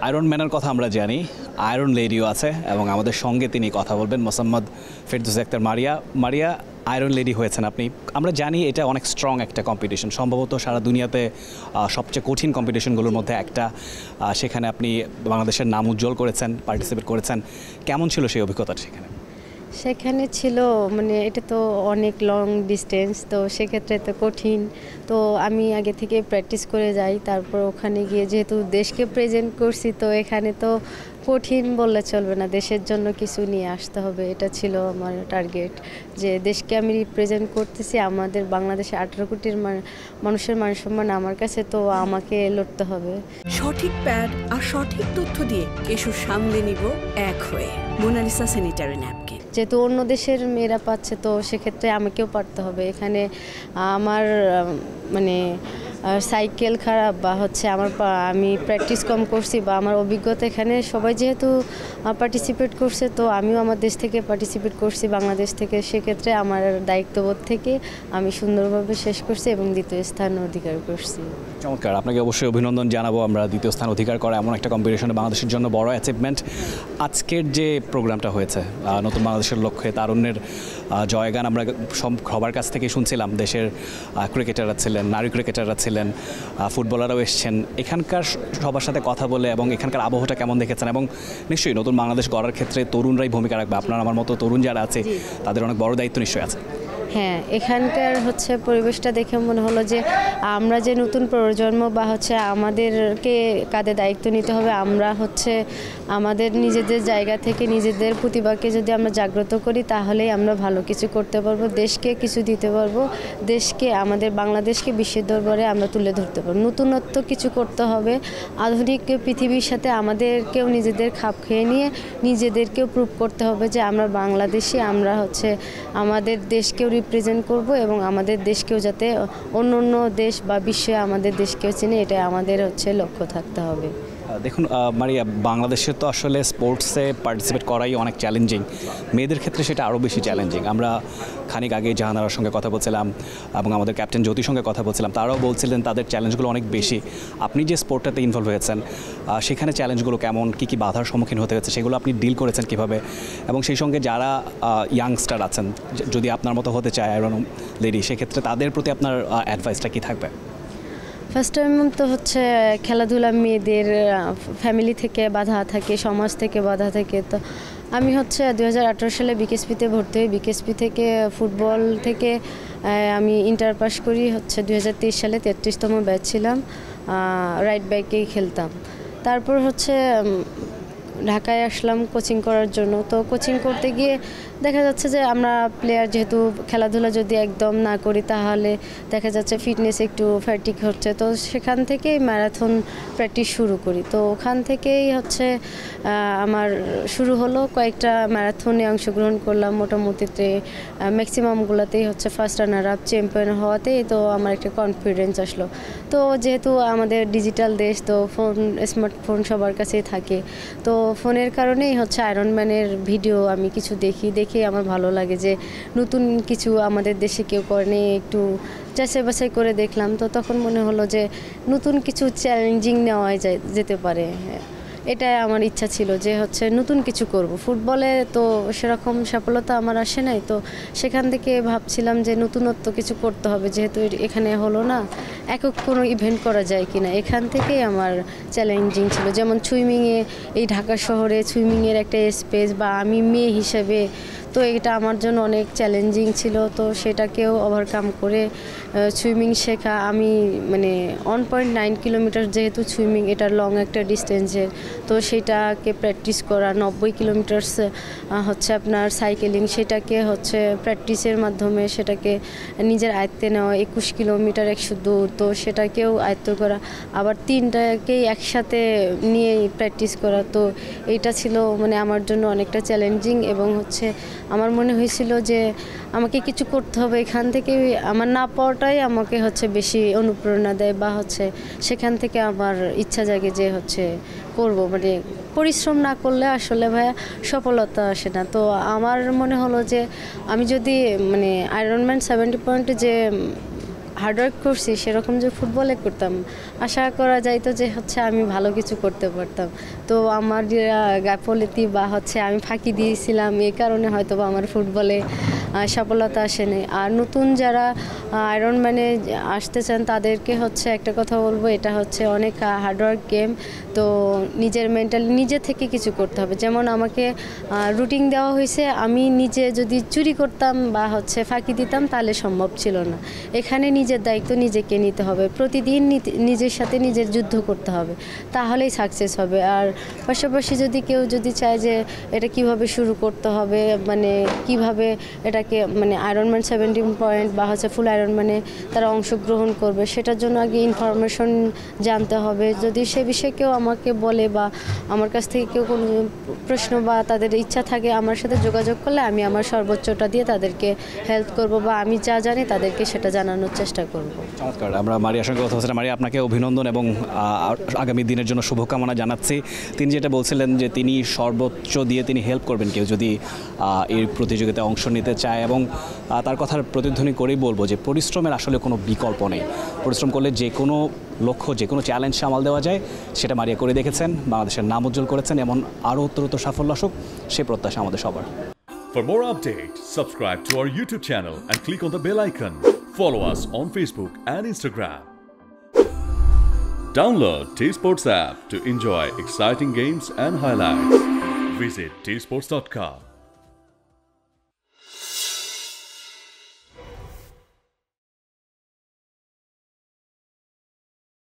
Iron ম্যানের কথা আমরা জানি, আয়রন লেডিও আছে এবং আমাদের সঙ্গে তিনি কথা বলবেন মোসাম্মদ ফেরদৌসী আক্তার মারিয়া। মারিয়া, আয়রন লেডি হয়েছেন আপনি। আমরা জানি এটা অনেক স্ট্রং একটা কম্পিটিশন, সম্ভবত সারা দুনিয়াতে সবচেয়ে কঠিন কম্পিটিশনগুলোর মধ্যে একটা। সেখানে আপনি বাংলাদেশের নাম উজ্জ্বল করেছেন, পার্টিসিপেট করেছেন। কেমন ছিল সেই অভিজ্ঞতাটা সেখানে? সেখানে ছিল মানে এটা তো অনেক লং ডিস্টেন্স, তো সেক্ষেত্রে তো কঠিন। তো আমি আগে থেকে প্র্যাকটিস করে যাই, তারপর ওখানে গিয়ে যেহেতু দেশকে প্রেজেন্ট করছি, তো এখানে তো কঠিন বললে চলবে না, দেশের জন্য কিছু নিয়ে আসতে হবে। এটা ছিল আমার টার্গেট, যে দেশকে আমি রিপ্রেজেন্ট করতেছি। আমাদের বাংলাদেশে 18 কোটির মানুষের মান সম্মান আমার কাছে, তো আমাকে লড়তে হবে। সঠিক প্যাড আর সঠিক তথ্য দিয়ে কেশু সামলে নিব এক হয়ে। Monalisa sanitary napkin. যেহেতু অন্য দেশের মেয়েরা পাচ্ছে, তো সেক্ষেত্রে আমাকেও পারতে হবে। এখানে আমার মানে সাইকেল খারাপ বা হচ্ছে আমি প্র্যাকটিস কম করছি বা আমার অভিজ্ঞতা, এখানে সবাই যেহেতু পার্টিসিপেট করছে, তো আমিও আমার দেশ থেকে পার্টিসিপেট করছি, বাংলাদেশ থেকে। সেক্ষেত্রে আমার দায়িত্ববোধ থেকে আমি সুন্দরভাবে শেষ করছি এবং দ্বিতীয় স্থান অধিকার করছি। চমৎকার, আপনাকে অবশ্যই অভিনন্দন জানাবো আমরা। দ্বিতীয় স্থান অধিকার করা এমন একটা কম্পিটিশনে বাংলাদেশের জন্য বড় অ্যাচিভমেন্ট। আজকের যে প্রোগ্রামটা হয়েছে নতুন বাংলাদেশের লক্ষ্যে তারুণ্যের জয়গান, আমরা সবার কাছ থেকে শুনছিলাম। দেশের ক্রিকেটাররা ছিলেন, নারী ক্রিকেটাররা ছিলেন, ফুটবলাররাও এসছেন। এখানকার সবার সাথে কথা বলে এবং এখানকার আবহাওয়াটা কেমন দেখেছেন, এবং নিশ্চয়ই নতুন বাংলাদেশ গড়ার ক্ষেত্রে তরুণরাই ভূমিকা রাখবে। আপনার আমার মতো তরুণ যারা আছে তাদের অনেক বড় দায়িত্ব নিশ্চয়ই আছে। হ্যাঁ, এখানকার পরিবেশটা দেখে মনে হলো যে আমরা যে নতুন প্রজন্ম বা আমাদেরকে কাঁধে দায়িত্ব নিতে হবে। আমরা আমাদের নিজেদের জায়গা থেকে নিজেদের প্রতিভাকে যদি আমরা জাগ্রত করি, তাহলেই আমরা ভালো কিছু করতে পারবো, দেশকে কিছু দিতে পারবো, দেশকে আমাদের বাংলাদেশকে বিশ্বের দরবারে আমরা তুলে ধরতে পারবো। নতুনত্ব কিছু করতে হবে। আধুনিক পৃথিবীর সাথে আমাদেরকেও নিজেদের খাপ খেয়ে নিয়ে নিজেদেরকেও প্রুভ করতে হবে যে আমরা বাংলাদেশি, আমরা আমাদের দেশকেও রিপ্রেজেন্ট করব এবং আমাদের দেশকেও যাতে অন্য অন্য দেশ বা বিশ্বে আমাদের দেশকেও চিনে, এটাই আমাদের লক্ষ্য থাকতে হবে। দেখুন মারিয়া, বাংলাদেশে তো আসলে স্পোর্টসে পার্টিসিপেট করাই অনেক চ্যালেঞ্জিং। মেয়েদের ক্ষেত্রে সেটা আরও বেশি চ্যালেঞ্জিং। আমরা খানিক আগে জাহানারার সঙ্গে কথা বলছিলাম এবং আমাদের ক্যাপ্টেন জ্যোতির সঙ্গে কথা বলছিলাম, তারাও বলছিলেন তাদের চ্যালেঞ্জগুলো অনেক বেশি। আপনি যে স্পোর্টটাতে ইনভলভ হয়েছেন, সেখানে চ্যালেঞ্জগুলো কেমন, কী কী বাধার সম্মুখীন হতে হয়েছে, সেগুলো আপনি ডিল করেছেন কীভাবে? এবং সেই সঙ্গে যারা ইয়াংস্টার আছেন, যদি আপনার মতো হতে চায় আয়রন লেডি, সেক্ষেত্রে তাদের প্রতি আপনার অ্যাডভাইসটা কী থাকবে? ফার্স্ট টাইম তো খেলাধুলা মেয়েদের ফ্যামিলি থেকে বাধা থাকে, সমাজ থেকে বাধা থাকে। তো আমি 2018 সালে বিকেএসপিতে ভর্তি হই। বিকেএসপি থেকে ফুটবল থেকে আমি ইন্টার পাস করি। 2023 সালে 33তম ব্যাচ ছিলাম, রাইট ব্যাকেই খেলতাম। তারপর ঢাকায় আসলাম কোচিং করার জন্য। তো কোচিং করতে গিয়ে দেখা যাচ্ছে যে আমরা প্লেয়ার যেহেতু খেলাধুলা যদি একদম না করি, তাহলে দেখা যাচ্ছে ফিটনেস একটু ফ্যাটিক হচ্ছে। তো সেখান থেকেই ম্যারাথন প্র্যাকটিস শুরু করি। তো ওখান থেকেই আমার শুরু হলো, কয়েকটা ম্যারাথনে অংশগ্রহণ করলাম। মোটামুটিতে ম্যাক্সিমামগুলোতেই ফার্স্ট রানার আপ, চ্যাম্পিয়ন হওয়াতেই তো আমার একটা কনফিডেন্স আসলো। তো যেহেতু আমাদের ডিজিটাল দেশ, তো স্মার্টফোন সবার কাছেই থাকে। তো ফোনের কারণেই আয়রন ম্যানের ভিডিও আমি কিছু দেখেই আমার ভালো লাগে যে নতুন কিছু আমাদের দেশে কেউ করেনি। একটু যাচাই বাছাই করে দেখলাম, তো তখন মনে হলো যে নতুন কিছু চ্যালেঞ্জিং নেওয়া যেতে পারে। এটাই আমার ইচ্ছা ছিল যে নতুন কিছু করব। ফুটবলে তো সেরকম সফলতা আমার আসে নাই, তো সেখান থেকে ভাবছিলাম যে নতুনত্ব কিছু করতে হবে, যেহেতু এখানে হলো না, একক কোনো ইভেন্ট করা যায় কিনা। এখান থেকেই আমার চ্যালেঞ্জিং ছিল। যেমন সুইমিংয়ে, এই ঢাকা শহরে সুইমিংয়ের একটা স্পেস, বা আমি মেয়ে হিসেবে, তো এটা আমার জন্য অনেক চ্যালেঞ্জিং ছিল। তো সেটাকেও ওভারকাম করে সুইমিং শেখা। আমি 1.9 কিলোমিটার যেহেতু সুইমিং, এটা লং একটা ডিস্টেন্সের, তো সেটাকে প্র্যাকটিস করা। 90 কিলোমিটার্স আপনার সাইকেলিং, সেটাকে প্র্যাকটিসের মাধ্যমে সেটাকে নিজের আয়ত্তে নেওয়া। 21 কিলোমিটার 100 দৌড়, তো সেটাকেও আয়ত্ত করা। আবার 3টাকেই একসাথে নিয়ে প্র্যাকটিস করা। তো এইটা ছিল আমার জন্য অনেকটা চ্যালেঞ্জিং, এবং আমার মনে হয়েছিল যে আমাকে কিছু করতে হবে। এখান থেকে আমার না পাওয়াটাই আমাকে বেশি অনুপ্রেরণা দেয়, বা সেখান থেকে আমার ইচ্ছা জাগে যে করব। পরিশ্রম না করলে আসলে ভাইয়া সফলতা আসে না। তো আমার মনে হলো যে আমি যদি আয়রনম্যান 70 পয়েন্টে যে হার্ডওয়ার্ক করছি সেরকম যে ফুটবলে করতাম, আশা করা যাইতো যে হচ্ছে আমি ভালো কিছু করতে পারতাম। তো আমার যে গাফলতি বা হচ্ছে আমি ফাঁকি দিয়েছিলাম, এই কারণে হয়তো বা আমার ফুটবলে সফলতা আসেনি। আর নতুন যারা আয়রনম্যানে আসতে চান তাদেরকে হচ্ছে একটা কথা বলবো, এটা হচ্ছে অনেক হার্ডওয়ার্ক গেম। তো নিজের মেন্টালি নিজে থেকে কিছু করতে হবে। যেমন আমাকে রুটিন দেওয়া হয়েছে, আমি নিজে যদি চুরি করতাম বা হচ্ছে ফাঁকি দিতাম তাহলে সম্ভব ছিল না। এখানে নিজের দায়িত্ব নিজেকে নিতে হবে, প্রতিদিন নিজের সাথে নিজের যুদ্ধ করতে হবে, তাহলেই সাকসেস হবে। আর পাশাপাশি যদি কেউ যদি চায় যে এটা কিভাবে শুরু করতে হবে, মানে কিভাবে এটাকে মানে আয়রনম্যান 17 পয়েন্ট বা হচ্ছে ফুল আয়রনম্যানে তারা অংশগ্রহণ করবে, সেটার জন্য আগে ইনফরমেশন জানতে হবে। যদি সে বিষয়ে কেউ আমাকে বলে বা আমার কাছ থেকে কেউ কোনো প্রশ্ন বা তাদের ইচ্ছা থাকে, আমার সাথে যোগাযোগ করলে আমি আমার সর্বোচ্চটা দিয়ে তাদেরকে হেল্প করব বা আমি যা জানি তাদেরকে সেটা জানানোর চেষ্টা করব। চমৎকার। আমরা মারিয়ার সঙ্গে কথা বলছিলাম। মারিয়া, আপনাকে অভিনন্দন এবং আগামী দিনের জন্য শুভকামনা জানাচ্ছি। তিনি যেটা বলছিলেন যে তিনি সর্বোচ্চ দিয়ে তিনি হেল্প করবেন কেউ যদি এই প্রতিযোগিতায় অংশ নিতে চায়, এবং তার কথার প্রতিধ্বনি করেই বলবো যে পরিশ্রমের আসলে কোনো বিকল্প নেই। পরিশ্রম করলে যে কোনো লক্ষ্য, যে কোনো চ্যালেঞ্জ সামাল দেওয়া যায়, সেটা মারিয়া করে দেখেছেন, বাংলাদেশের নাম উজ্জ্বল করেছেন, এমন আরও উত্তরোত্তর সাফল্য আসুক সে প্রত্যাশা আমাদের সবার। For more updates, subscribe to our YouTube channel and click on the bell icon. Follow us on Facebook and Instagram. Download T-Sports app to enjoy exciting games and highlights. Visit tsports.com.